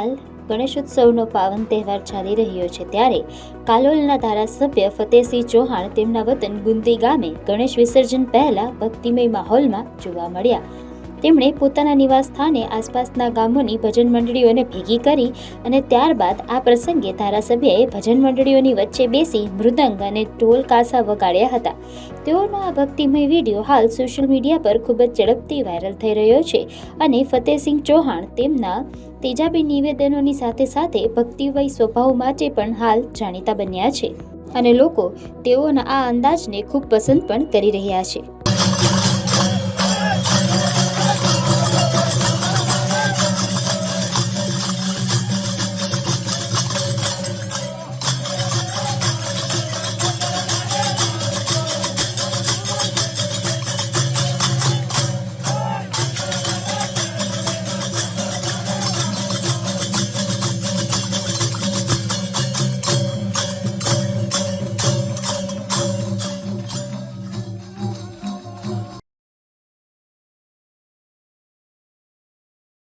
હાલ ગણેશોત્સવનો પાવન તહેવાર ચાલી રહ્યો છે, ત્યારે કાલોલના ધારાસભ્ય ફતેહસિંહ ચૌહાણ તેમના વતન ગુંદી ગામે ગણેશ વિસર્જન પહેલા ભક્તિમય માહોલમાં જોવા મળ્યા. તેમણે પોતાના નિવાસ સ્થાને આસપાસના ગામોની ભજન મંડળીઓને ભેગી કરી અને ત્યારબાદ આ પ્રસંગે ધારાસભ્યએ ભજન મંડળીઓની વચ્ચે બેસી મૃદંગ અને ઢોલ કાસા વગાડ્યા હતા. તેઓનો આ ભક્તિમય વિડીયો હાલ સોશિયલ મીડિયા પર ખૂબ જ ઝડપથી વાયરલ થઈ રહ્યો છે અને ફતેહસિંહ ચૌહાણ તેમના તેજાબી નિવેદનોની સાથે સાથે ભક્તિમય સ્વભાવ માટે પણ હાલ જાણીતા બન્યા છે અને લોકો તેઓના આ અંદાજને ખૂબ પસંદ પણ કરી રહ્યા છે.